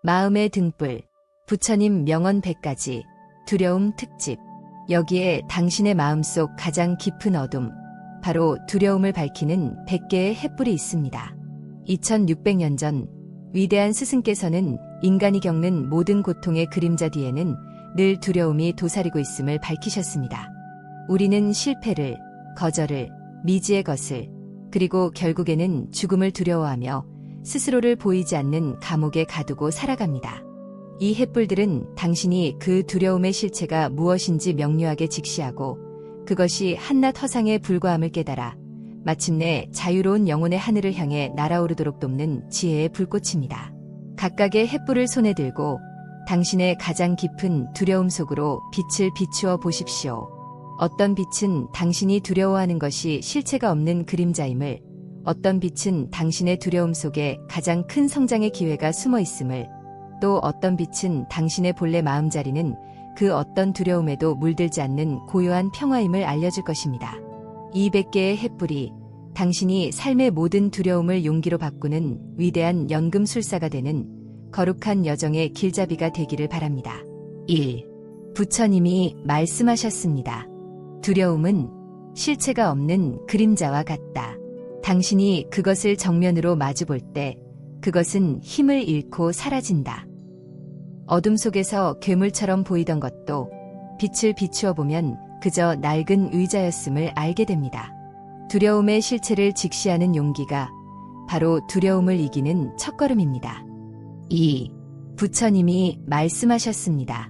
마음의 등불, 부처님 명언 100가지, 두려움 특집. 여기에 당신의 마음속 가장 깊은 어둠, 바로 두려움을 밝히는 100개의 횃불이 있습니다. 2600년 전 위대한 스승께서는 인간이 겪는 모든 고통의 그림자 뒤에는 늘 두려움이 도사리고 있음을 밝히셨습니다. 우리는 실패를, 거절을, 미지의 것을, 그리고 결국에는 죽음을 두려워하며 스스로를 보이지 않는 감옥에 가두고 살아갑니다. 이 횃불들은 당신이 그 두려움의 실체가 무엇인지 명료하게 직시하고 그것이 한낱 허상에 불과함을 깨달아 마침내 자유로운 영혼의 하늘을 향해 날아오르도록 돕는 지혜의 불꽃입니다. 각각의 횃불을 손에 들고 당신의 가장 깊은 두려움 속으로 빛을 비추어 보십시오. 어떤 빛은 당신이 두려워하는 것이 실체가 없는 그림자임을, 어떤 빛은 당신의 두려움 속에 가장 큰 성장의 기회가 숨어 있음을, 또 어떤 빛은 당신의 본래 마음자리는 그 어떤 두려움에도 물들지 않는 고요한 평화임을 알려줄 것입니다. 200개의 횃불이 당신이 삶의 모든 두려움을 용기로 바꾸는 위대한 연금술사가 되는 거룩한 여정의 길잡이가 되기를 바랍니다. 1. 부처님이 말씀하셨습니다. 두려움은 실체가 없는 그림자와 같다. 당신이 그것을 정면으로 마주볼 때 그것은 힘을 잃고 사라진다. 어둠 속에서 괴물처럼 보이던 것도 빛을 비추어 보면 그저 낡은 의자였음을 알게 됩니다. 두려움의 실체를 직시하는 용기가 바로 두려움을 이기는 첫걸음입니다. 2. 부처님이 말씀하셨습니다.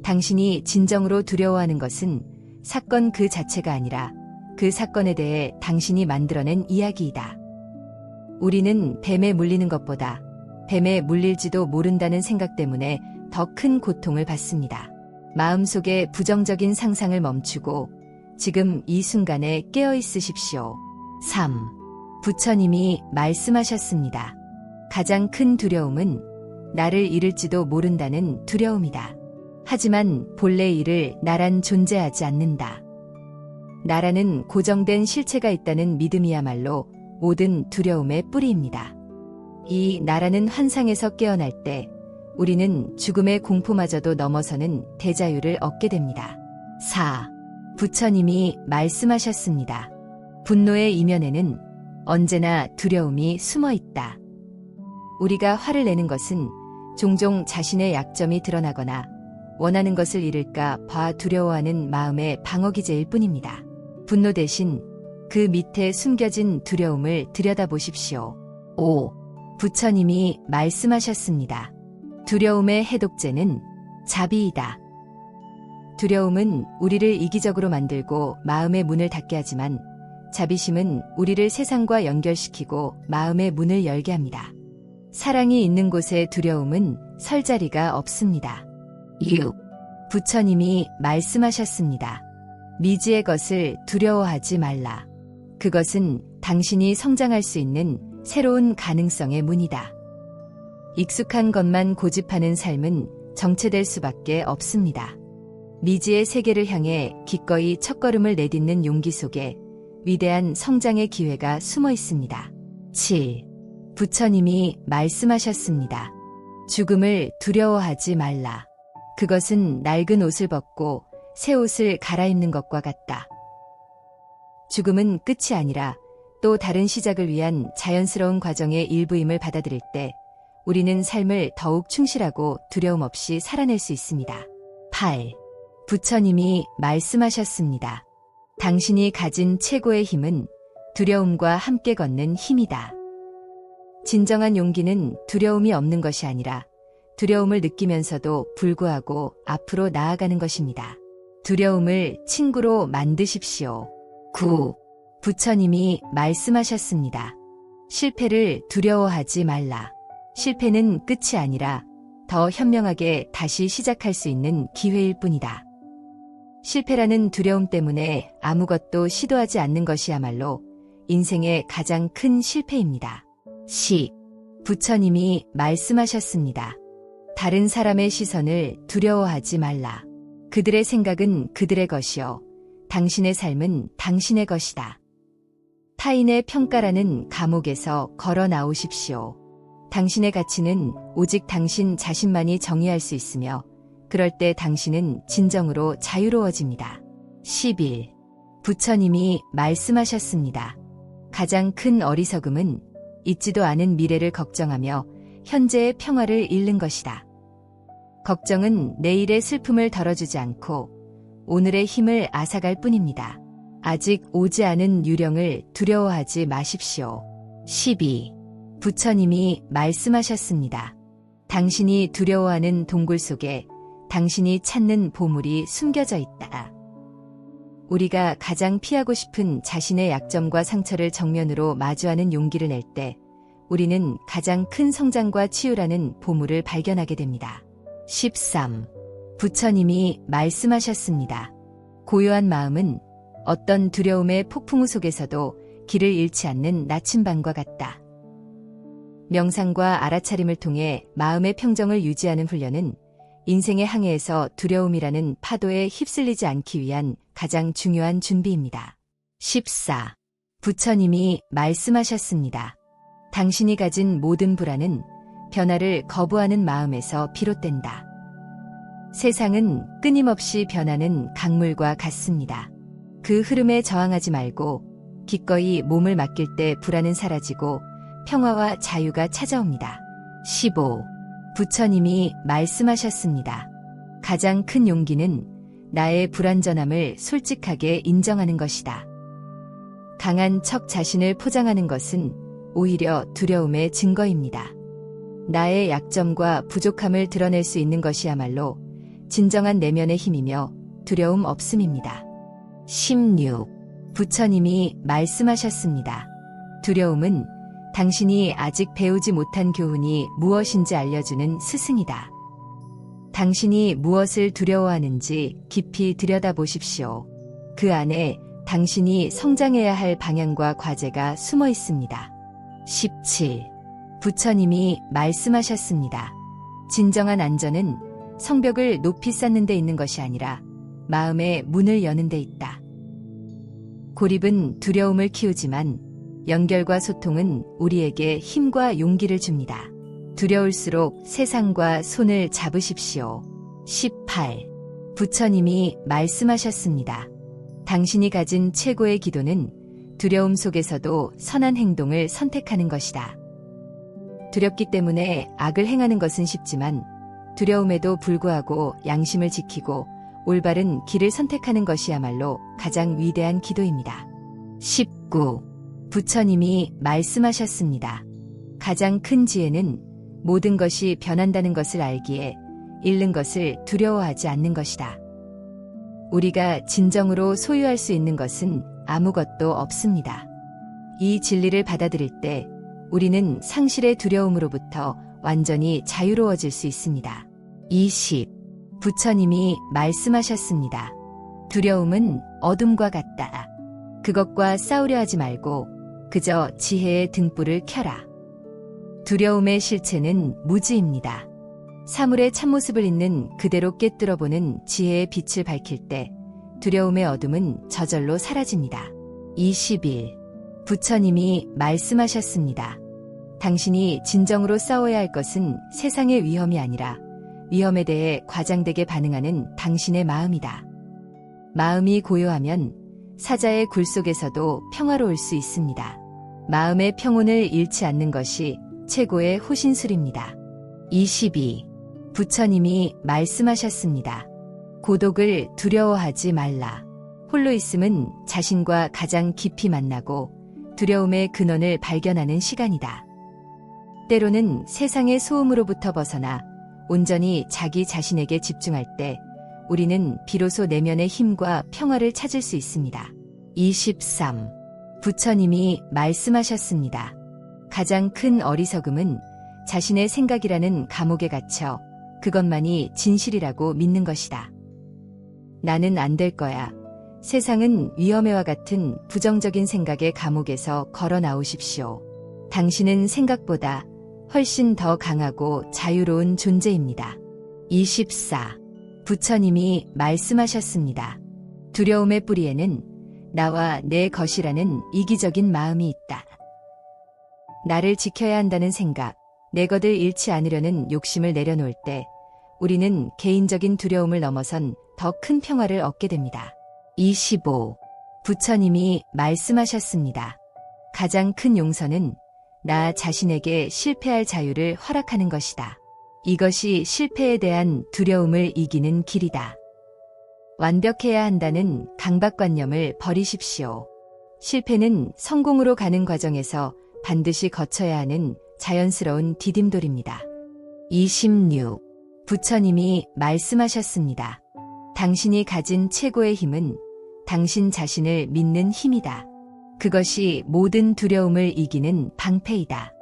당신이 진정으로 두려워하는 것은 사건 그 자체가 아니라 그 사건에 대해 당신이 만들어낸 이야기이다. 우리는 뱀에 물리는 것보다 뱀에 물릴지도 모른다는 생각 때문에 더 큰 고통을 받습니다. 마음속의 부정적인 상상을 멈추고 지금 이 순간에 깨어 있으십시오. 3. 부처님이 말씀하셨습니다. 가장 큰 두려움은 나를 잃을지도 모른다는 두려움이다. 하지만 본래 이를 나란 존재하지 않는다. 나라는 고정된 실체가 있다는 믿음이야말로 모든 두려움의 뿌리입니다. 이 나라는 환상에서 깨어날 때 우리는 죽음의 공포마저도 넘어서는 대자유를 얻게 됩니다. 4. 부처님이 말씀하셨습니다. 분노의 이면에는 언제나 두려움이 숨어 있다. 우리가 화를 내는 것은 종종 자신의 약점이 드러나거나 원하는 것을 잃을까 봐 두려워하는 마음의 방어기제일 뿐입니다. 분노 대신 그 밑에 숨겨진 두려움을 들여다보십시오. 5. 부처님이 말씀하셨습니다. 두려움의 해독제는 자비이다. 두려움은 우리를 이기적으로 만들고 마음의 문을 닫게 하지만 자비심은 우리를 세상과 연결시키고 마음의 문을 열게 합니다. 사랑이 있는 곳에 두려움은 설 자리가 없습니다. 6. 부처님이 말씀하셨습니다. 미지의 것을 두려워하지 말라. 그것은 당신이 성장할 수 있는 새로운 가능성의 문이다. 익숙한 것만 고집하는 삶은 정체될 수밖에 없습니다. 미지의 세계를 향해 기꺼이 첫걸음을 내딛는 용기 속에 위대한 성장의 기회가 숨어 있습니다. 7. 부처님이 말씀하셨습니다. 죽음을 두려워하지 말라. 그것은 낡은 옷을 벗고 새 옷을 갈아입는 것과 같다. 죽음은 끝이 아니라 또 다른 시작을 위한 자연스러운 과정의 일부임을 받아들일 때 우리는 삶을 더욱 충실하고 두려움 없이 살아낼 수 있습니다. 8. 부처님이 말씀하셨습니다. 당신이 가진 최고의 힘은 두려움과 함께 걷는 힘이다. 진정한 용기는 두려움이 없는 것이 아니라 두려움을 느끼면서도 불구하고 앞으로 나아가는 것입니다. 두려움을 친구로 만드십시오. 9. 부처님이 말씀하셨습니다. 실패를 두려워하지 말라. 실패는 끝이 아니라 더 현명하게 다시 시작할 수 있는 기회일 뿐이다. 실패라는 두려움 때문에 아무것도 시도하지 않는 것이야말로 인생의 가장 큰 실패입니다. 10. 부처님이 말씀하셨습니다. 다른 사람의 시선을 두려워하지 말라. 그들의 생각은 그들의 것이요. 당신의 삶은 당신의 것이다. 타인의 평가라는 감옥에서 걸어 나오십시오. 당신의 가치는 오직 당신 자신만이 정의할 수 있으며 그럴 때 당신은 진정으로 자유로워집니다. 10일. 부처님이 말씀하셨습니다. 가장 큰 어리석음은 있지도 않은 미래를 걱정하며 현재의 평화를 잃는 것이다. 걱정은 내일의 슬픔을 덜어주지 않고 오늘의 힘을 앗아갈 뿐입니다. 아직 오지 않은 유령을 두려워하지 마십시오. 12. 부처님이 말씀하셨습니다. 당신이 두려워하는 동굴 속에 당신이 찾는 보물이 숨겨져 있다. 우리가 가장 피하고 싶은 자신의 약점과 상처를 정면으로 마주하는 용기를 낼 때 우리는 가장 큰 성장과 치유라는 보물을 발견하게 됩니다. 13. 부처님이 말씀하셨습니다. 고요한 마음은 어떤 두려움의 폭풍우 속에서도 길을 잃지 않는 나침반과 같다. 명상과 알아차림을 통해 마음의 평정을 유지하는 훈련은 인생의 항해에서 두려움이라는 파도에 휩쓸리지 않기 위한 가장 중요한 준비입니다. 14. 부처님이 말씀하셨습니다. 당신이 가진 모든 불안은 변화를 거부하는 마음에서 비롯된다. 세상은 끊임없이 변하는 강물과 같습니다. 그 흐름에 저항하지 말고 기꺼이 몸을 맡길 때 불안은 사라지고 평화와 자유가 찾아옵니다. 15. 부처님이 말씀하셨습니다. 가장 큰 용기는 나의 불완전함을 솔직하게 인정하는 것이다. 강한 척 자신을 포장하는 것은 오히려 두려움의 증거입니다. 나의 약점과 부족함을 드러낼 수 있는 것이야말로 진정한 내면의 힘이며 두려움 없음입니다. 16. 부처님이 말씀하셨습니다. 두려움은 당신이 아직 배우지 못한 교훈이 무엇인지 알려주는 스승이다. 당신이 무엇을 두려워하는지 깊이 들여다보십시오. 그 안에 당신이 성장해야 할 방향과 과제가 숨어 있습니다. 17. 부처님이 말씀하셨습니다. 진정한 안전은 성벽을 높이 쌓는 데 있는 것이 아니라 마음의 문을 여는 데 있다. 고립은 두려움을 키우지만 연결과 소통은 우리에게 힘과 용기를 줍니다. 두려울수록 세상과 손을 잡으십시오. 18. 부처님이 말씀하셨습니다. 당신이 가진 최고의 기도는 두려움 속에서도 선한 행동을 선택하는 것이다. 두렵기 때문에 악을 행하는 것은 쉽지만 두려움에도 불구하고 양심을 지키고 올바른 길을 선택하는 것이야말로 가장 위대한 기도입니다. 19. 부처님이 말씀하셨습니다. 가장 큰 지혜는 모든 것이 변한다는 것을 알기에 잃는 것을 두려워하지 않는 것이다. 우리가 진정으로 소유할 수 있는 것은 아무것도 없습니다. 이 진리를 받아들일 때 우리는 상실의 두려움으로부터 완전히 자유로워질 수 있습니다. 20. 부처님이 말씀하셨습니다. 두려움은 어둠과 같다. 그것과 싸우려 하지 말고 그저 지혜의 등불을 켜라. 두려움의 실체는 무지입니다. 사물의 참모습을 있는 그대로 꿰뚫어보는 지혜의 빛을 밝힐 때 두려움의 어둠은 저절로 사라집니다. 21. 부처님이 말씀하셨습니다. 당신이 진정으로 싸워야 할 것은 세상의 위험이 아니라 위험에 대해 과장되게 반응하는 당신의 마음이다. 마음이 고요하면 사자의 굴 속에서도 평화로울 수 있습니다. 마음의 평온을 잃지 않는 것이 최고의 호신술입니다. 22. 부처님이 말씀하셨습니다. 고독을 두려워하지 말라. 홀로 있음은 자신과 가장 깊이 만나고 두려움의 근원을 발견하는 시간이다. 때로는 세상의 소음으로부터 벗어나 온전히 자기 자신에게 집중할 때 우리는 비로소 내면의 힘과 평화를 찾을 수 있습니다. 23. 부처님이 말씀하셨습니다. 가장 큰 어리석음은 자신의 생각이라는 감옥에 갇혀 그것만이 진실이라고 믿는 것이다. 나는 안 될 거야. 세상은 위험해와 같은 부정적인 생각의 감옥에서 걸어 나오십시오. 당신은 생각보다 훨씬 더 강하고 자유로운 존재입니다. 24. 부처님이 말씀하셨습니다. 두려움의 뿌리에는 나와 내 것이라는 이기적인 마음이 있다. 나를 지켜야 한다는 생각, 내 것을 잃지 않으려는 욕심을 내려놓을 때 우리는 개인적인 두려움을 넘어선 더 큰 평화를 얻게 됩니다. 25. 부처님이 말씀하셨습니다. 가장 큰 용서는 나 자신에게 실패할 자유를 허락하는 것이다. 이것이 실패에 대한 두려움을 이기는 길이다. 완벽해야 한다는 강박관념을 버리십시오. 실패는 성공으로 가는 과정에서 반드시 거쳐야 하는 자연스러운 디딤돌입니다. 26. 부처님이 말씀하셨습니다. 당신이 가진 최고의 힘은 당신 자신을 믿는 힘이다. 그것이 모든 두려움을 이기는 방패이다.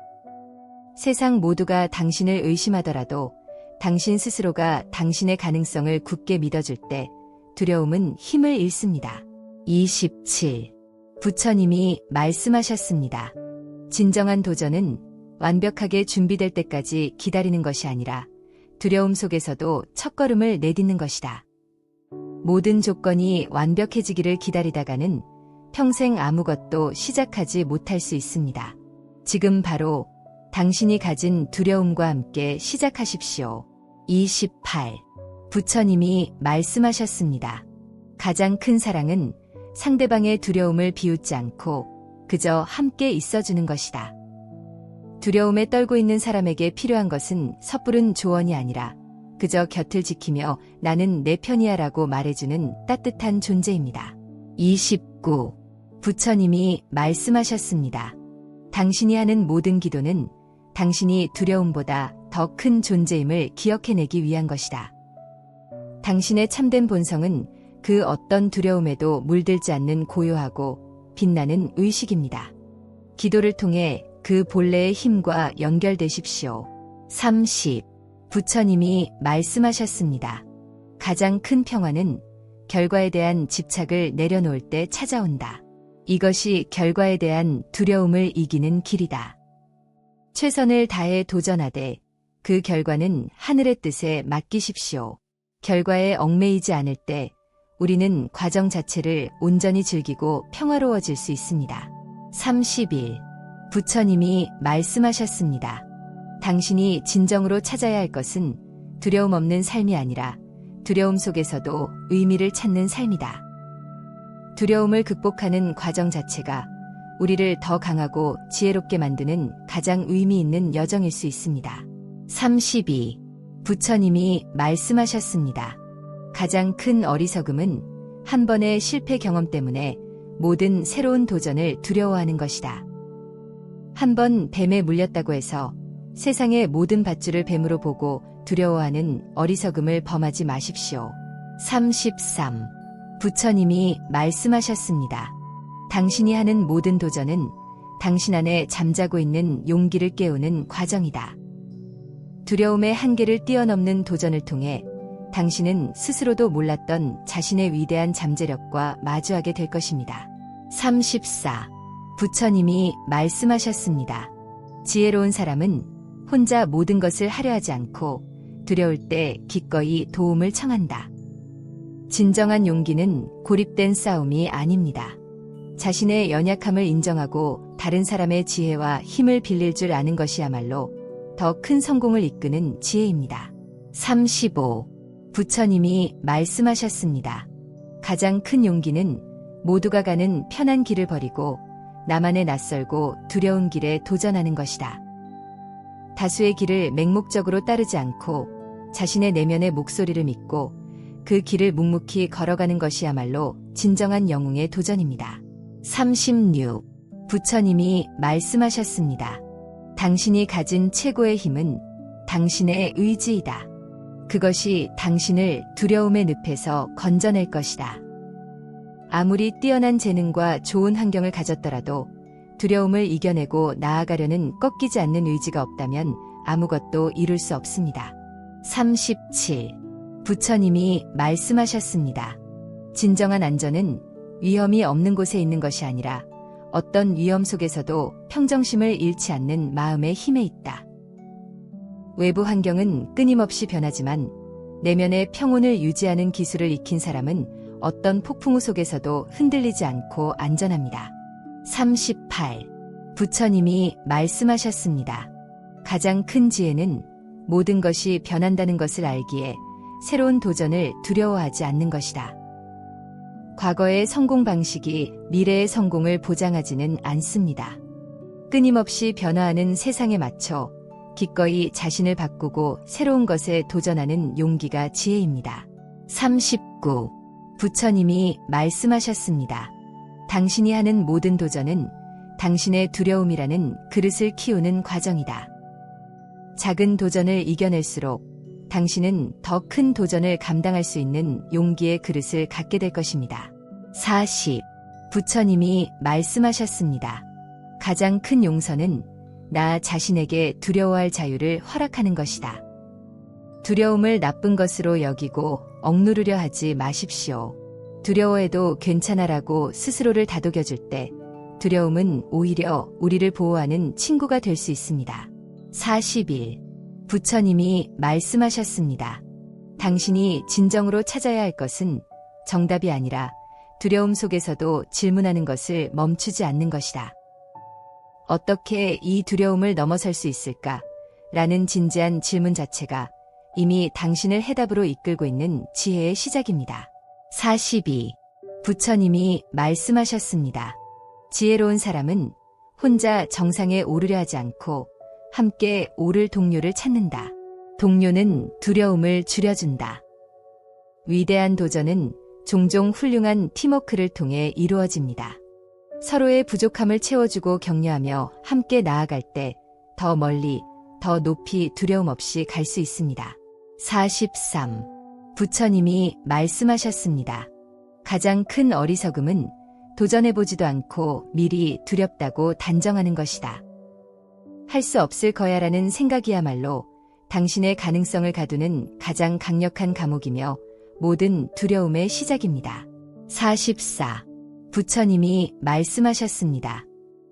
세상 모두가 당신을 의심하더라도 당신 스스로가 당신의 가능성을 굳게 믿어줄 때 두려움은 힘을 잃습니다. 27. 부처님이 말씀하셨습니다. 진정한 도전은 완벽하게 준비될 때까지 기다리는 것이 아니라 두려움 속에서도 첫걸음을 내딛는 것이다. 모든 조건이 완벽해지기를 기다리다가는 평생 아무것도 시작하지 못할 수 있습니다. 지금 바로 당신이 가진 두려움과 함께 시작하십시오. 28. 부처님이 말씀하셨습니다. 가장 큰 사랑은 상대방의 두려움을 비웃지 않고 그저 함께 있어주는 것이다. 두려움에 떨고 있는 사람에게 필요한 것은 섣부른 조언이 아니라 그저 곁을 지키며 나는 내 편이야 라고 말해주는 따뜻한 존재입니다. 29. 부처님이 말씀하셨습니다. 당신이 하는 모든 기도는 당신이 두려움보다 더 큰 존재임을 기억해내기 위한 것이다. 당신의 참된 본성은 그 어떤 두려움에도 물들지 않는 고요하고 빛나는 의식입니다. 기도를 통해 그 본래의 힘과 연결되십시오. 30. 부처님이 말씀하셨습니다. 가장 큰 평화는 결과에 대한 집착을 내려놓을 때 찾아온다. 이것이 결과에 대한 두려움을 이기는 길이다. 최선을 다해 도전하되 그 결과는 하늘의 뜻에 맡기십시오. 결과에 얽매이지 않을 때 우리는 과정 자체를 온전히 즐기고 평화로워질 수 있습니다. 31. 부처님이 말씀하셨습니다. 당신이 진정으로 찾아야 할 것은 두려움 없는 삶이 아니라 두려움 속에서도 의미를 찾는 삶이다. 두려움을 극복하는 과정 자체가 우리를 더 강하고 지혜롭게 만드는 가장 의미 있는 여정일 수 있습니다. 32. 부처님이 말씀하셨습니다. 가장 큰 어리석음은 한 번의 실패 경험 때문에 모든 새로운 도전을 두려워하는 것이다. 한 번 뱀에 물렸다고 해서 세상의 모든 밧줄을 뱀으로 보고 두려워하는 어리석음을 범하지 마십시오. 33. 부처님이 말씀하셨습니다. 당신이 하는 모든 도전은 당신 안에 잠자고 있는 용기를 깨우는 과정이다. 두려움의 한계를 뛰어넘는 도전을 통해 당신은 스스로도 몰랐던 자신의 위대한 잠재력과 마주하게 될 것입니다. 34. 부처님이 말씀하셨습니다. 지혜로운 사람은 혼자 모든 것을 하려 하지 않고 두려울 때 기꺼이 도움을 청한다. 진정한 용기는 고립된 싸움이 아닙니다. 자신의 연약함을 인정하고 다른 사람의 지혜와 힘을 빌릴 줄 아는 것이야말로 더 큰 성공을 이끄는 지혜입니다. 35. 부처님이 말씀하셨습니다. 가장 큰 용기는 모두가 가는 편한 길을 버리고 나만의 낯설고 두려운 길에 도전하는 것이다. 다수의 길을 맹목적으로 따르지 않고 자신의 내면의 목소리를 믿고 그 길을 묵묵히 걸어가는 것이야말로 진정한 영웅의 도전입니다. 36. 부처님이 말씀하셨습니다. 당신이 가진 최고의 힘은 당신의 의지이다. 그것이 당신을 두려움의 늪에서 건져낼 것이다. 아무리 뛰어난 재능과 좋은 환경을 가졌더라도 두려움을 이겨내고 나아가려는 꺾이지 않는 의지가 없다면 아무것도 이룰 수 없습니다. 37. 부처님이 말씀하셨습니다. 진정한 안전은 위험이 없는 곳에 있는 것이 아니라 어떤 위험 속에서도 평정심을 잃지 않는 마음의 힘에 있다. 외부 환경은 끊임없이 변하지만 내면의 평온을 유지하는 기술을 익힌 사람은 어떤 폭풍우 속에서도 흔들리지 않고 안전합니다. 38. 부처님이 말씀하셨습니다. 가장 큰 지혜는 모든 것이 변한다는 것을 알기에 새로운 도전을 두려워하지 않는 것이다. 과거의 성공 방식이 미래의 성공을 보장하지는 않습니다. 끊임없이 변화하는 세상에 맞춰 기꺼이 자신을 바꾸고 새로운 것에 도전하는 용기가 지혜입니다. 39. 부처님이 말씀하셨습니다. 당신이 하는 모든 도전은 당신의 두려움이라는 그릇을 키우는 과정이다. 작은 도전을 이겨낼수록 당신은 더 큰 도전을 감당할 수 있는 용기의 그릇을 갖게 될 것입니다. 40. 부처님이 말씀하셨습니다. 가장 큰 용서는 나 자신에게 두려워할 자유를 허락하는 것이다. 두려움을 나쁜 것으로 여기고 억누르려 하지 마십시오. 두려워해도 괜찮아라고 스스로를 다독여줄 때 두려움은 오히려 우리를 보호하는 친구가 될 수 있습니다. 41. 부처님이 말씀하셨습니다. 당신이 진정으로 찾아야 할 것은 정답이 아니라 두려움 속에서도 질문하는 것을 멈추지 않는 것이다. 어떻게 이 두려움을 넘어설 수 있을까? 라는 진지한 질문 자체가 이미 당신을 해답으로 이끌고 있는 지혜의 시작입니다. 42. 부처님이 말씀하셨습니다. 지혜로운 사람은 혼자 정상에 오르려 하지 않고 함께 오를 동료를 찾는다. 동료는 두려움을 줄여준다. 위대한 도전은 종종 훌륭한 팀워크를 통해 이루어집니다. 서로의 부족함을 채워주고 격려하며 함께 나아갈 때 더 멀리, 더 높이 두려움 없이 갈 수 있습니다. 43. 부처님이 말씀하셨습니다. 가장 큰 어리석음은 도전해보지도 않고 미리 두렵다고 단정하는 것이다. 할 수 없을 거야라는 생각이야말로 당신의 가능성을 가두는 가장 강력한 감옥이며 모든 두려움의 시작입니다. 44. 부처님이 말씀하셨습니다.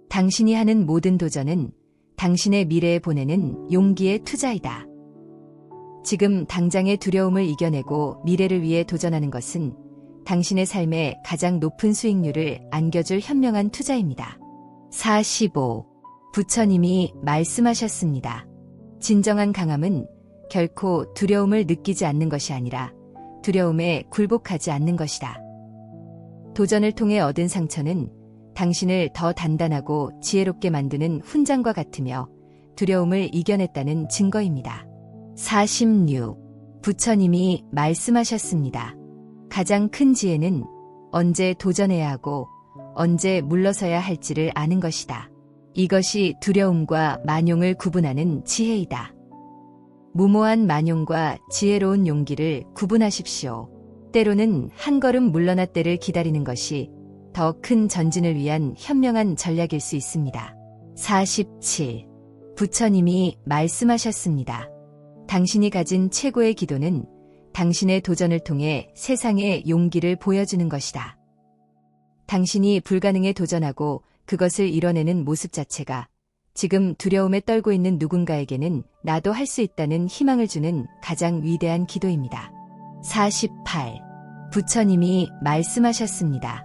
당신이 하는 모든 도전은 당신의 미래에 보내는 용기의 투자이다. 지금 당장의 두려움을 이겨내고 미래를 위해 도전하는 것은 당신의 삶에 가장 높은 수익률을 안겨줄 현명한 투자입니다. 45. 부처님이 말씀하셨습니다. 진정한 강함은 결코 두려움을 느끼지 않는 것이 아니라 두려움에 굴복하지 않는 것이다. 도전을 통해 얻은 상처는 당신을 더 단단하고 지혜롭게 만드는 훈장과 같으며 두려움을 이겨냈다는 증거입니다. 46. 부처님이 말씀하셨습니다. 가장 큰 지혜는 언제 도전해야 하고 언제 물러서야 할지를 아는 것이다. 이것이 두려움과 만용을 구분하는 지혜이다. 무모한 만용과 지혜로운 용기를 구분하십시오. 때로는 한 걸음 물러나 때를 기다리는 것이 더 큰 전진을 위한 현명한 전략일 수 있습니다. 47. 부처님이 말씀하셨습니다. 당신이 가진 최고의 기도는 당신의 도전을 통해 세상에 용기를 보여주는 것이다. 당신이 불가능에 도전하고 그것을 이뤄내는 모습 자체가 지금 두려움에 떨고 있는 누군가에게는 나도 할 수 있다는 희망을 주는 가장 위대한 기도입니다. 48. 부처님이 말씀하셨습니다.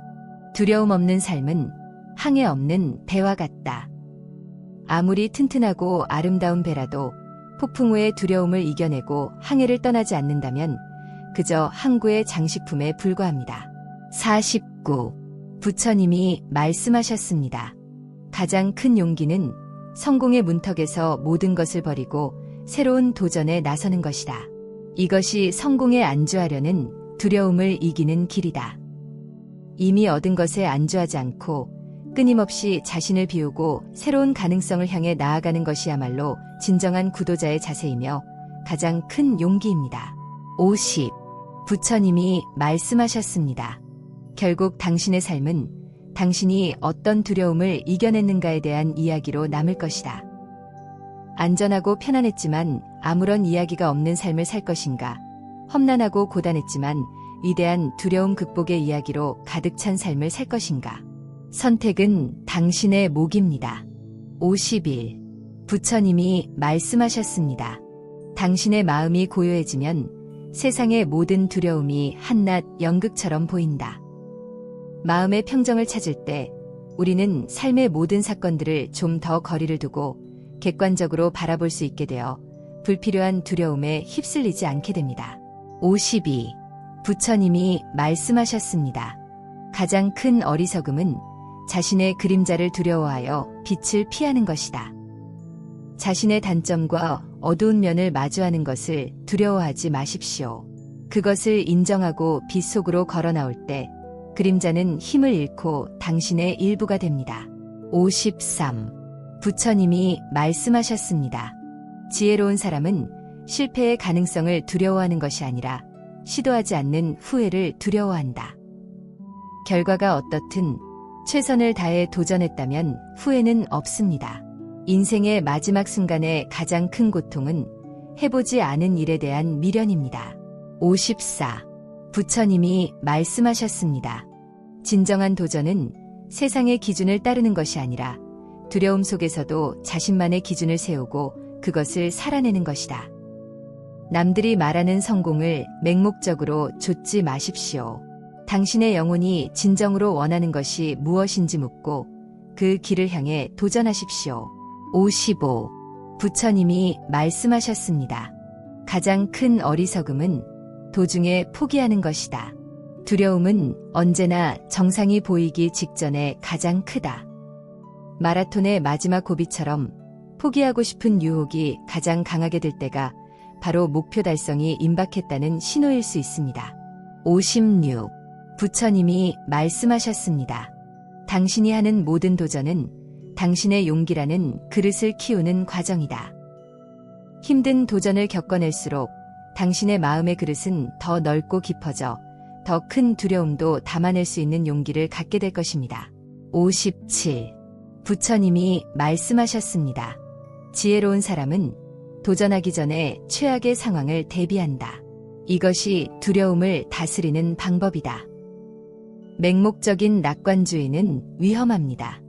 두려움 없는 삶은 항해 없는 배와 같다. 아무리 튼튼하고 아름다운 배라도 폭풍 후의 두려움을 이겨내고 항해를 떠나지 않는다면 그저 항구의 장식품에 불과합니다. 49. 부처님이 말씀하셨습니다. 가장 큰 용기는 성공의 문턱에서 모든 것을 버리고 새로운 도전에 나서는 것이다. 이것이 성공에 안주하려는 두려움을 이기는 길이다. 이미 얻은 것에 안주하지 않고 끊임없이 자신을 비우고 새로운 가능성을 향해 나아가는 것이야말로 진정한 구도자의 자세이며 가장 큰 용기입니다. 50. 부처님이 말씀하셨습니다. 결국 당신의 삶은 당신이 어떤 두려움을 이겨냈는가에 대한 이야기로 남을 것이다. 안전하고 편안했지만 아무런 이야기가 없는 삶을 살 것인가? 험난하고 고단했지만 위대한 두려움 극복의 이야기로 가득 찬 삶을 살 것인가? 선택은 당신의 몫입니다. 51. 부처님이 말씀하셨습니다. 당신의 마음이 고요해지면 세상의 모든 두려움이 한낱 연극처럼 보인다. 마음의 평정을 찾을 때 우리는 삶의 모든 사건들을 좀 더 거리를 두고 객관적으로 바라볼 수 있게 되어 불필요한 두려움에 휩쓸리지 않게 됩니다. 52. 부처님이 말씀하셨습니다. 가장 큰 어리석음은 자신의 그림자를 두려워하여 빛을 피하는 것이다. 자신의 단점과 어두운 면을 마주하는 것을 두려워하지 마십시오. 그것을 인정하고 빛 속으로 걸어 나올 때 그림자는 힘을 잃고 당신의 일부가 됩니다. 53. 부처님이 말씀하셨습니다. 지혜로운 사람은 실패의 가능성을 두려워하는 것이 아니라 시도하지 않는 후회를 두려워한다. 결과가 어떻든 최선을 다해 도전했다면 후회는 없습니다. 인생의 마지막 순간의 가장 큰 고통은 해보지 않은 일에 대한 미련입니다. 54. 부처님이 말씀하셨습니다. 진정한 도전은 세상의 기준을 따르는 것이 아니라 두려움 속에서도 자신만의 기준을 세우고 그것을 살아내는 것이다. 남들이 말하는 성공을 맹목적으로 좇지 마십시오. 당신의 영혼이 진정으로 원하는 것이 무엇인지 묻고 그 길을 향해 도전하십시오. 55. 부처님이 말씀하셨습니다. 가장 큰 어리석음은 도중에 포기하는 것이다. 두려움은 언제나 정상이 보이기 직전에 가장 크다. 마라톤의 마지막 고비처럼 포기하고 싶은 유혹이 가장 강하게 될 때가 바로 목표 달성이 임박했다는 신호일 수 있습니다. 56. 부처님이 말씀하셨습니다. 당신이 하는 모든 도전은 당신의 용기라는 그릇을 키우는 과정이다. 힘든 도전을 겪어낼수록 당신의 마음의 그릇은 더 넓고 깊어져 더 큰 두려움도 담아낼 수 있는 용기를 갖게 될 것입니다. 57. 부처님이 말씀하셨습니다. 지혜로운 사람은 도전하기 전에 최악의 상황을 대비한다. 이것이 두려움을 다스리는 방법이다. 맹목적인 낙관주의는 위험합니다.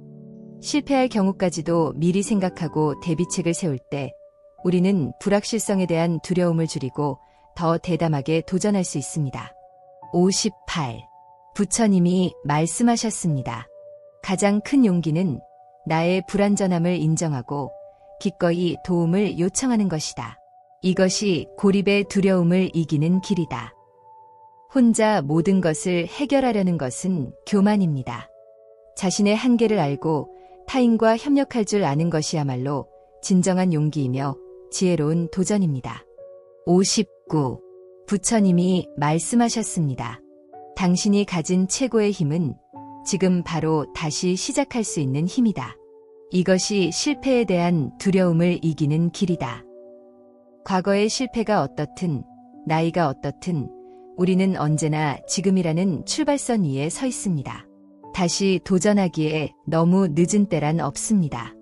실패할 경우까지도 미리 생각하고 대비책을 세울 때 우리는 불확실성에 대한 두려움을 줄이고 더 대담하게 도전할 수 있습니다. 58. 부처님이 말씀하셨습니다. 가장 큰 용기는 나의 불완전함을 인정하고 기꺼이 도움을 요청하는 것이다. 이것이 고립의 두려움을 이기는 길이다. 혼자 모든 것을 해결하려는 것은 교만입니다. 자신의 한계를 알고 타인과 협력할 줄 아는 것이야말로 진정한 용기이며 지혜로운 도전입니다. 59. 부처님이 말씀하셨습니다. 당신이 가진 최고의 힘은 지금 바로 다시 시작할 수 있는 힘이다. 이것이 실패에 대한 두려움을 이기는 길이다. 과거의 실패가 어떻든 나이가 어떻든 우리는 언제나 지금이라는 출발선 위에 서 있습니다. 다시 도전하기에 너무 늦은 때란 없습니다.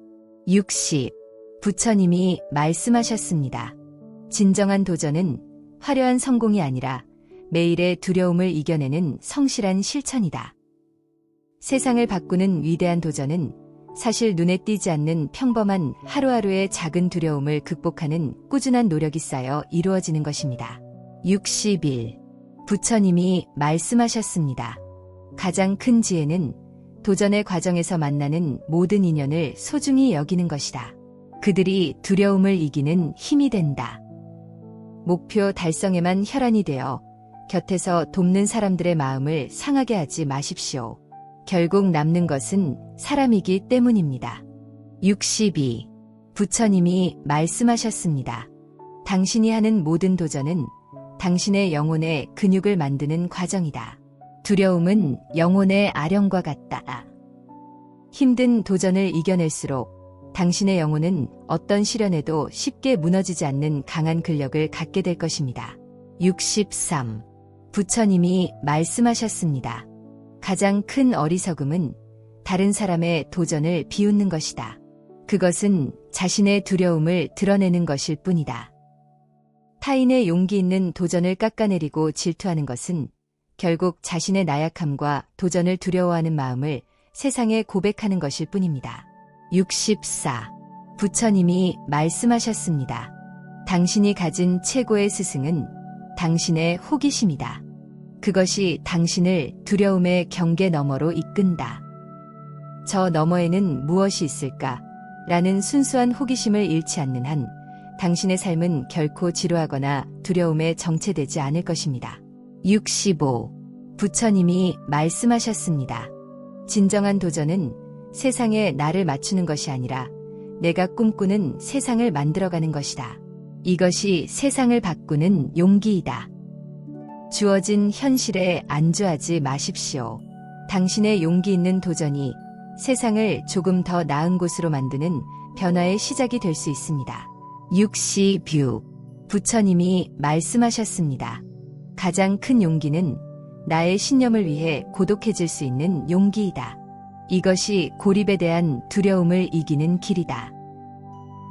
60. 부처님이 말씀하셨습니다. 진정한 도전은 화려한 성공이 아니라 매일의 두려움을 이겨내는 성실한 실천이다. 세상을 바꾸는 위대한 도전은 사실 눈에 띄지 않는 평범한 하루하루의 작은 두려움을 극복하는 꾸준한 노력이 쌓여 이루어지는 것입니다. 61. 부처님이 말씀하셨습니다. 가장 큰 지혜는 도전의 과정에서 만나는 모든 인연을 소중히 여기는 것이다. 그들이 두려움을 이기는 힘이 된다. 목표 달성에만 혈안이 되어 곁에서 돕는 사람들의 마음을 상하게 하지 마십시오. 결국 남는 것은 사람이기 때문입니다. 62. 부처님이 말씀하셨습니다. 당신이 하는 모든 도전은 당신의 영혼의 근육을 만드는 과정이다. 두려움은 영혼의 아령과 같다. 힘든 도전을 이겨낼수록 당신의 영혼은 어떤 시련에도 쉽게 무너지지 않는 강한 근력을 갖게 될 것입니다. 63. 부처님이 말씀하셨습니다. 가장 큰 어리석음은 다른 사람의 도전을 비웃는 것이다. 그것은 자신의 두려움을 드러내는 것일 뿐이다. 타인의 용기 있는 도전을 깎아내리고 질투하는 것은 결국 자신의 나약함과 도전을 두려워하는 마음을 세상에 고백하는 것일 뿐입니다. 64. 부처님이 말씀하셨습니다. 당신이 가진 최고의 스승은 당신의 호기심이다. 그것이 당신을 두려움의 경계 너머로 이끈다. 저 너머에는 무엇이 있을까? 라는 순수한 호기심을 잃지 않는 한 당신의 삶은 결코 지루하거나 두려움에 정체되지 않을 것입니다. 65. 부처님이 말씀하셨습니다. 진정한 도전은 세상에 나를 맞추는 것이 아니라 내가 꿈꾸는 세상을 만들어가는 것이다. 이것이 세상을 바꾸는 용기이다. 주어진 현실에 안주하지 마십시오. 당신의 용기 있는 도전이 세상을 조금 더 나은 곳으로 만드는 변화의 시작이 될 수 있습니다. 66. 부처님이 말씀하셨습니다. 가장 큰 용기는 나의 신념을 위해 고독해질 수 있는 용기이다. 이것이 고립에 대한 두려움을 이기는 길이다.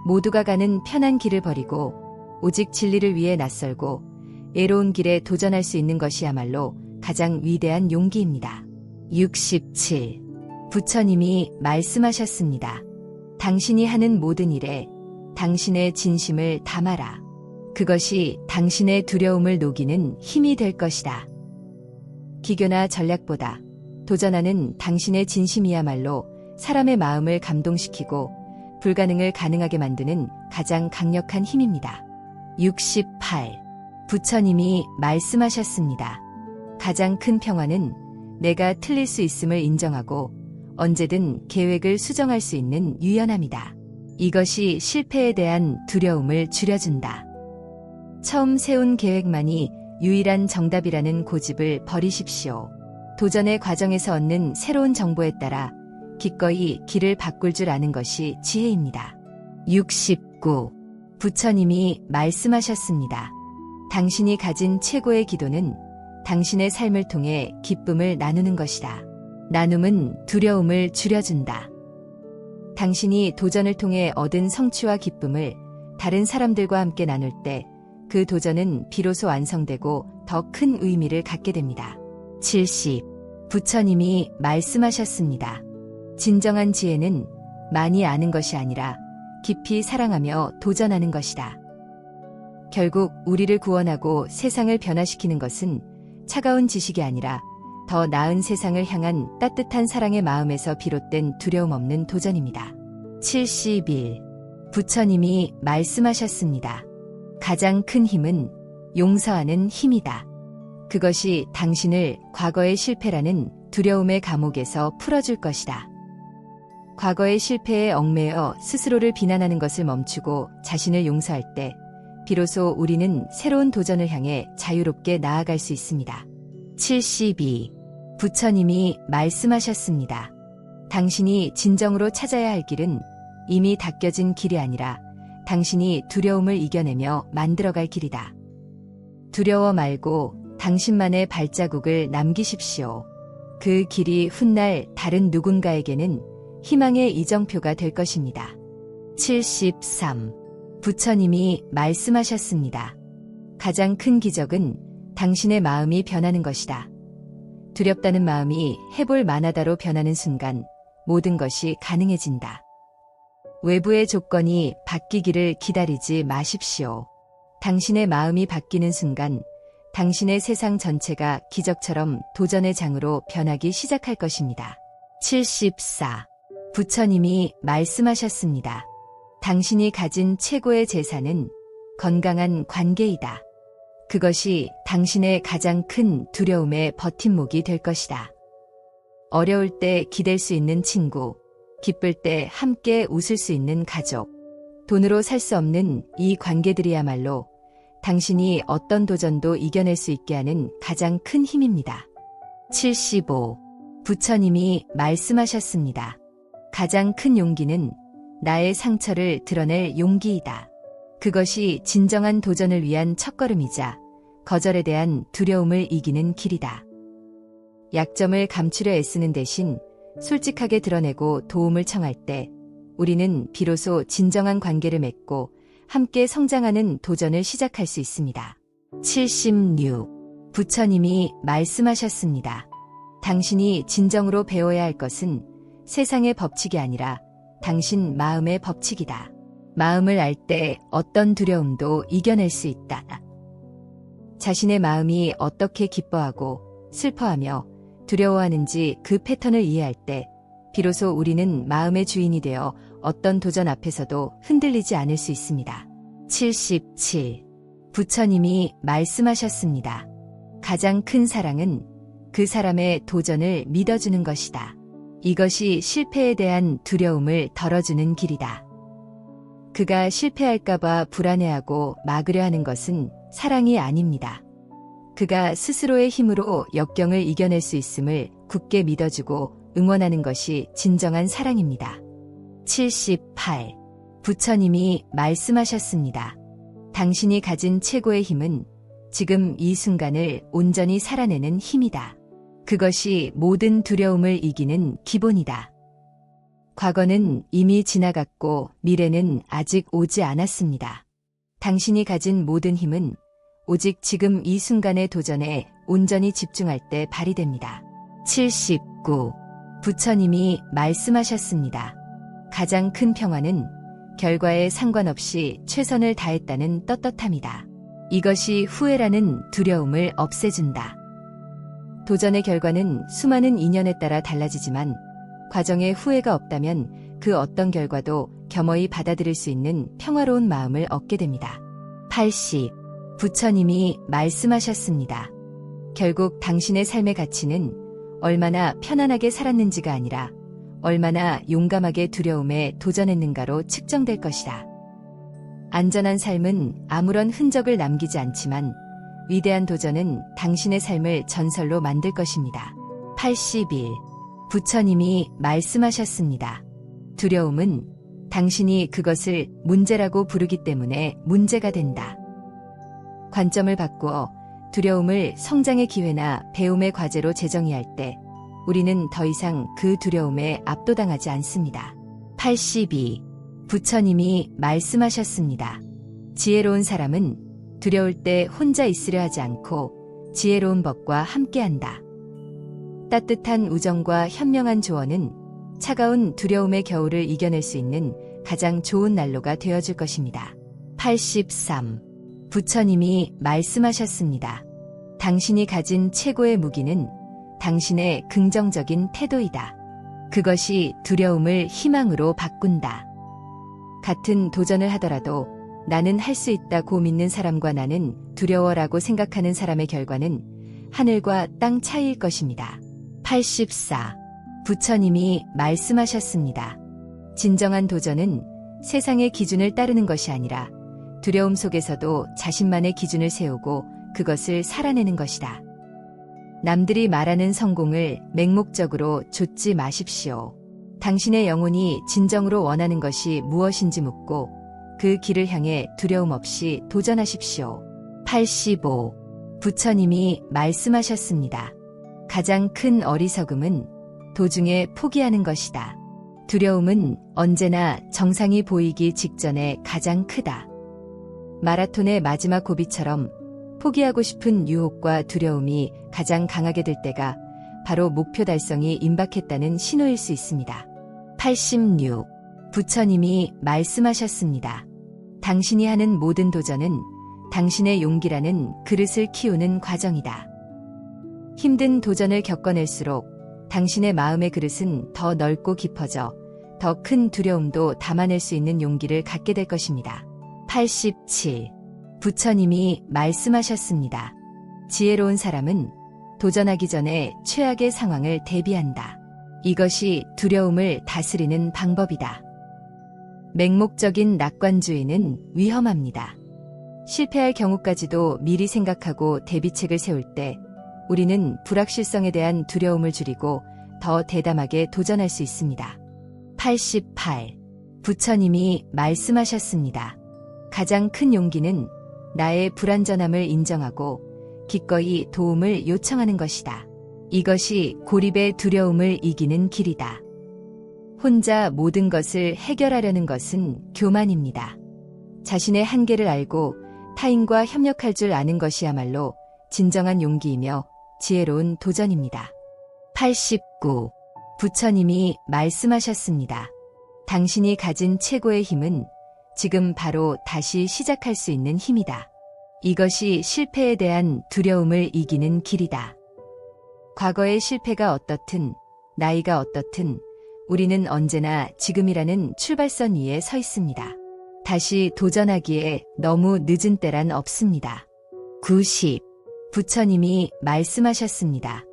모두가 가는 편한 길을 버리고 오직 진리를 위해 낯설고 애로운 길에 도전할 수 있는 것이야말로 가장 위대한 용기입니다. 67. 부처님이 말씀하셨습니다. 당신이 하는 모든 일에 당신의 진심을 담아라. 그것이 당신의 두려움을 녹이는 힘이 될 것이다. 기교나 전략보다 도전하는 당신의 진심이야말로 사람의 마음을 감동시키고 불가능을 가능하게 만드는 가장 강력한 힘입니다. 68. 부처님이 말씀하셨습니다. 가장 큰 평화는 내가 틀릴 수 있음을 인정하고 언제든 계획을 수정할 수 있는 유연함이다. 이것이 실패에 대한 두려움을 줄여준다. 처음 세운 계획만이 유일한 정답이라는 고집을 버리십시오. 도전의 과정에서 얻는 새로운 정보에 따라 기꺼이 길을 바꿀 줄 아는 것이 지혜입니다. 69. 부처님이 말씀하셨습니다. 당신이 가진 최고의 기도는 당신의 삶을 통해 기쁨을 나누는 것이다. 나눔은 두려움을 줄여준다. 당신이 도전을 통해 얻은 성취와 기쁨을 다른 사람들과 함께 나눌 때 그 도전은 비로소 완성되고 더 큰 의미를 갖게 됩니다. 70. 부처님이 말씀하셨습니다. 진정한 지혜는 많이 아는 것이 아니라 깊이 사랑하며 도전하는 것이다. 결국 우리를 구원하고 세상을 변화시키는 것은 차가운 지식이 아니라 더 나은 세상을 향한 따뜻한 사랑의 마음에서 비롯된 두려움 없는 도전입니다. 71. 부처님이 말씀하셨습니다. 가장 큰 힘은 용서하는 힘이다. 그것이 당신을 과거의 실패라는 두려움의 감옥에서 풀어줄 것이다. 과거의 실패에 얽매여 스스로를 비난하는 것을 멈추고 자신을 용서할 때 비로소 우리는 새로운 도전을 향해 자유롭게 나아갈 수 있습니다. 72. 부처님이 말씀하셨습니다. 당신이 진정으로 찾아야 할 길은 이미 닦여진 길이 아니라 당신이 두려움을 이겨내며 만들어갈 길이다. 두려워 말고 당신만의 발자국을 남기십시오. 그 길이 훗날 다른 누군가에게는 희망의 이정표가 될 것입니다. 73. 부처님이 말씀하셨습니다. 가장 큰 기적은 당신의 마음이 변하는 것이다. 두렵다는 마음이 해볼 만하다로 변하는 순간 모든 것이 가능해진다. 외부의 조건이 바뀌기를 기다리지 마십시오. 당신의 마음이 바뀌는 순간 당신의 세상 전체가 기적처럼 도전의 장으로 변하기 시작할 것입니다. 74. 부처님이 말씀하셨습니다. 당신이 가진 최고의 재산은 건강한 관계이다. 그것이 당신의 가장 큰 두려움의 버팀목이 될 것이다. 어려울 때 기댈 수 있는 친구, 기쁠 때 함께 웃을 수 있는 가족, 돈으로 살 수 없는 이 관계들이야말로 당신이 어떤 도전도 이겨낼 수 있게 하는 가장 큰 힘입니다. 75. 부처님이 말씀하셨습니다. 가장 큰 용기는 나의 상처를 드러낼 용기이다. 그것이 진정한 도전을 위한 첫걸음이자 거절에 대한 두려움을 이기는 길이다. 약점을 감추려 애쓰는 대신 솔직하게 드러내고 도움을 청할 때 우리는 비로소 진정한 관계를 맺고 함께 성장하는 도전을 시작할 수 있습니다. 76. 부처님이 말씀하셨습니다. 당신이 진정으로 배워야 할 것은 세상의 법칙이 아니라 당신 마음의 법칙이다. 마음을 알 때 어떤 두려움도 이겨낼 수 있다. 자신의 마음이 어떻게 기뻐하고 슬퍼하며 두려워하는지 그 패턴을 이해할 때 비로소 우리는 마음의 주인이 되어 어떤 도전 앞에서도 흔들리지 않을 수 있습니다. 77. 부처님이 말씀하셨습니다. 가장 큰 사랑은 그 사람의 도전을 믿어주는 것이다. 이것이 실패에 대한 두려움을 덜어주는 길이다. 그가 실패할까봐 불안해하고 막으려 하는 것은 사랑이 아닙니다. 그가 스스로의 힘으로 역경을 이겨낼 수 있음을 굳게 믿어주고 응원하는 것이 진정한 사랑입니다. 78. 부처님이 말씀하셨습니다. 당신이 가진 최고의 힘은 지금 이 순간을 온전히 살아내는 힘이다. 그것이 모든 두려움을 이기는 기본이다. 과거는 이미 지나갔고 미래는 아직 오지 않았습니다. 당신이 가진 모든 힘은 오직 지금 이 순간의 도전에 온전히 집중할 때 발휘됩니다. 79. 부처님이 말씀하셨습니다. 가장 큰 평화는 결과에 상관없이 최선을 다했다는 떳떳함이다. 이것이 후회라는 두려움을 없애준다. 도전의 결과는 수많은 인연에 따라 달라지지만 과정에 후회가 없다면 그 어떤 결과도 겸허히 받아들일 수 있는 평화로운 마음을 얻게 됩니다. 80. 부처님이 말씀하셨습니다. 결국 당신의 삶의 가치는 얼마나 편안하게 살았는지가 아니라 얼마나 용감하게 두려움에 도전했는가로 측정될 것이다. 안전한 삶은 아무런 흔적을 남기지 않지만 위대한 도전은 당신의 삶을 전설로 만들 것입니다. 81. 부처님이 말씀하셨습니다. 두려움은 당신이 그것을 문제라고 부르기 때문에 문제가 된다. 관점을 바꾸어 두려움을 성장의 기회나 배움의 과제로 재정의할 때 우리는 더 이상 그 두려움에 압도당하지 않습니다. 82. 부처님이 말씀하셨습니다. 지혜로운 사람은 두려울 때 혼자 있으려 하지 않고 지혜로운 법과 함께한다. 따뜻한 우정과 현명한 조언은 차가운 두려움의 겨울을 이겨낼 수 있는 가장 좋은 난로가 되어줄 것입니다. 83. 부처님이 말씀하셨습니다. 당신이 가진 최고의 무기는 당신의 긍정적인 태도이다. 그것이 두려움을 희망으로 바꾼다. 같은 도전을 하더라도 나는 할 수 있다고 믿는 사람과 나는 두려워라고 생각하는 사람의 결과는 하늘과 땅 차이일 것입니다. 84. 부처님이 말씀하셨습니다. 진정한 도전은 세상의 기준을 따르는 것이 아니라 두려움 속에서도 자신만의 기준을 세우고 그것을 살아내는 것이다. 남들이 말하는 성공을 맹목적으로 좇지 마십시오. 당신의 영혼이 진정으로 원하는 것이 무엇인지 묻고 그 길을 향해 두려움 없이 도전하십시오. 85. 부처님이 말씀하셨습니다. 가장 큰 어리석음은 도중에 포기하는 것이다. 두려움은 언제나 정상이 보이기 직전에 가장 크다. 마라톤의 마지막 고비처럼 포기하고 싶은 유혹과 두려움이 가장 강하게 될 때가 바로 목표 달성이 임박했다는 신호일 수 있습니다. 86. 부처님이 말씀하셨습니다. 당신이 하는 모든 도전은 당신의 용기라는 그릇을 키우는 과정이다. 힘든 도전을 겪어낼수록 당신의 마음의 그릇은 더 넓고 깊어져 더 큰 두려움도 담아낼 수 있는 용기를 갖게 될 것입니다. 87. 부처님이 말씀하셨습니다. 지혜로운 사람은 도전하기 전에 최악의 상황을 대비한다. 이것이 두려움을 다스리는 방법이다. 맹목적인 낙관주의는 위험합니다. 실패할 경우까지도 미리 생각하고 대비책을 세울 때 우리는 불확실성에 대한 두려움을 줄이고 더 대담하게 도전할 수 있습니다. 88. 부처님이 말씀하셨습니다. 가장 큰 용기는 나의 불완전함을 인정하고 기꺼이 도움을 요청하는 것이다. 이것이 고립의 두려움을 이기는 길이다. 혼자 모든 것을 해결하려는 것은 교만입니다. 자신의 한계를 알고 타인과 협력할 줄 아는 것이야말로 진정한 용기이며 지혜로운 도전입니다. 89. 부처님이 말씀하셨습니다. 당신이 가진 최고의 힘은 지금 바로 다시 시작할 수 있는 힘이다. 이것이 실패에 대한 두려움을 이기는 길이다. 과거의 실패가 어떻든, 나이가 어떻든, 우리는 언제나 지금이라는 출발선 위에 서 있습니다. 다시 도전하기에 너무 늦은 때란 없습니다. 90. 부처님이 말씀하셨습니다.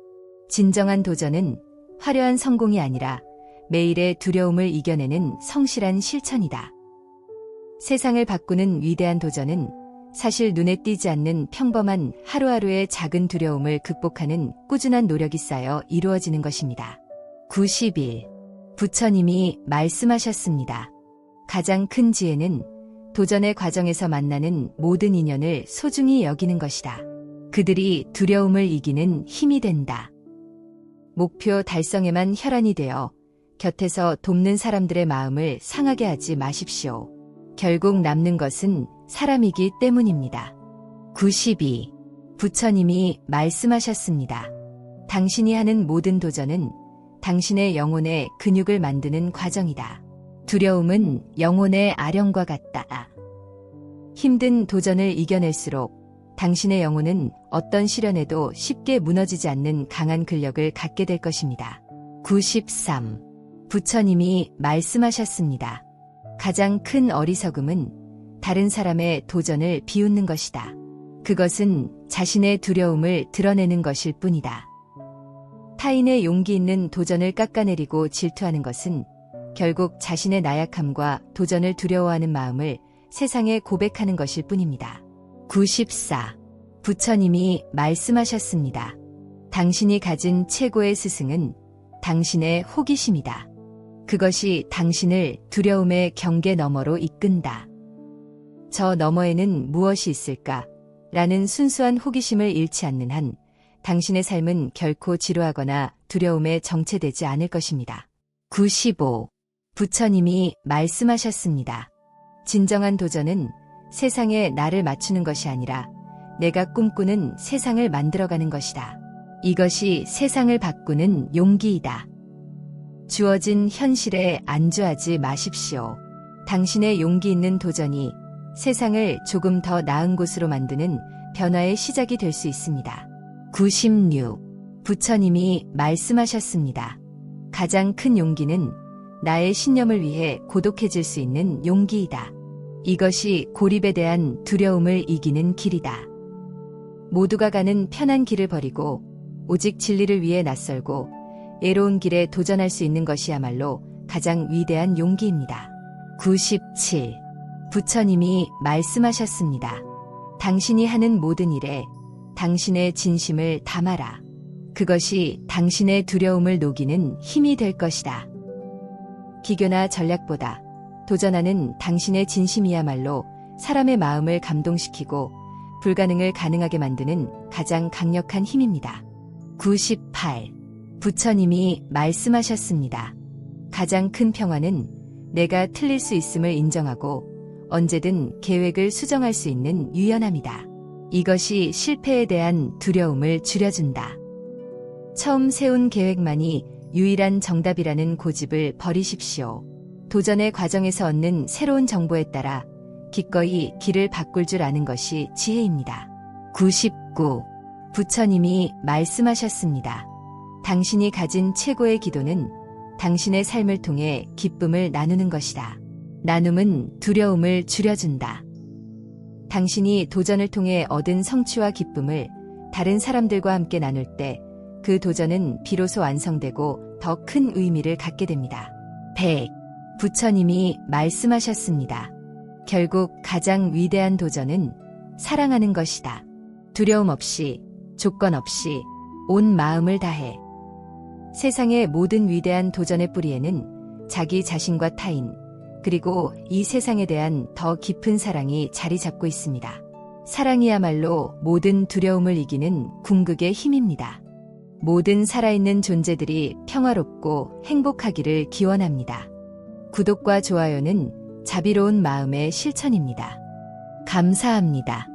진정한 도전은 화려한 성공이 아니라 매일의 두려움을 이겨내는 성실한 실천이다. 세상을 바꾸는 위대한 도전은 사실 눈에 띄지 않는 평범한 하루하루의 작은 두려움을 극복하는 꾸준한 노력이 쌓여 이루어지는 것입니다. 91. 부처님이 말씀하셨습니다. 가장 큰 지혜는 도전의 과정에서 만나는 모든 인연을 소중히 여기는 것이다. 그들이 두려움을 이기는 힘이 된다. 목표 달성에만 혈안이 되어 곁에서 돕는 사람들의 마음을 상하게 하지 마십시오. 결국 남는 것은 사람이기 때문입니다. 92. 부처님이 말씀하셨습니다. 당신이 하는 모든 도전은 당신의 영혼의 근육을 만드는 과정이다. 두려움은 영혼의 아령과 같다. 힘든 도전을 이겨낼수록 당신의 영혼은 어떤 시련에도 쉽게 무너지지 않는 강한 근력을 갖게 될 것입니다. 93. 부처님이 말씀하셨습니다. 가장 큰 어리석음은 다른 사람의 도전을 비웃는 것이다. 그것은 자신의 두려움을 드러내는 것일 뿐이다. 타인의 용기 있는 도전을 깎아내리고 질투하는 것은 결국 자신의 나약함과 도전을 두려워하는 마음을 세상에 고백하는 것일 뿐입니다. 94. 부처님이 말씀하셨습니다. 당신이 가진 최고의 스승은 당신의 호기심이다. 그것이 당신을 두려움의 경계 너머로 이끈다. 저 너머에는 무엇이 있을까? 라는 순수한 호기심을 잃지 않는 한 당신의 삶은 결코 지루하거나 두려움에 정체되지 않을 것입니다. 95. 부처님이 말씀하셨습니다. 진정한 도전은 세상에 나를 맞추는 것이 아니라 내가 꿈꾸는 세상을 만들어가는 것이다. 이것이 세상을 바꾸는 용기이다. 주어진 현실에 안주하지 마십시오. 당신의 용기 있는 도전이 세상을 조금 더 나은 곳으로 만드는 변화의 시작이 될 수 있습니다. 96. 부처님이 말씀하셨습니다. 가장 큰 용기는 나의 신념을 위해 고독해질 수 있는 용기이다. 이것이 고립에 대한 두려움을 이기는 길이다. 모두가 가는 편한 길을 버리고 오직 진리를 위해 낯설고 애로운 길에 도전할 수 있는 것이야말로 가장 위대한 용기입니다. 97. 부처님이 말씀하셨습니다. 당신이 하는 모든 일에 당신의 진심을 담아라. 그것이 당신의 두려움을 녹이는 힘이 될 것이다. 기교나 전략보다 도전하는 당신의 진심이야말로 사람의 마음을 감동시키고 불가능을 가능하게 만드는 가장 강력한 힘입니다. 98. 부처님이 말씀하셨습니다. 가장 큰 평화는 내가 틀릴 수 있음을 인정하고 언제든 계획을 수정할 수 있는 유연함이다. 이것이 실패에 대한 두려움을 줄여준다. 처음 세운 계획만이 유일한 정답이라는 고집을 버리십시오. 도전의 과정에서 얻는 새로운 정보에 따라 기꺼이 길을 바꿀 줄 아는 것이 지혜입니다. 99. 부처님이 말씀하셨습니다. 당신이 가진 최고의 기도는 당신의 삶을 통해 기쁨을 나누는 것이다. 나눔은 두려움을 줄여준다. 당신이 도전을 통해 얻은 성취와 기쁨을 다른 사람들과 함께 나눌 때 그 도전은 비로소 완성되고 더 큰 의미를 갖게 됩니다. 100. 부처님이 말씀하셨습니다. 결국 가장 위대한 도전은 사랑하는 것이다. 두려움 없이, 조건 없이 온 마음을 다해. 세상의 모든 위대한 도전의 뿌리에는 자기 자신과 타인, 그리고 이 세상에 대한 더 깊은 사랑이 자리 잡고 있습니다. 사랑이야말로 모든 두려움을 이기는 궁극의 힘입니다. 모든 살아있는 존재들이 평화롭고 행복하기를 기원합니다. 구독과 좋아요는 자비로운 마음의 실천입니다. 감사합니다.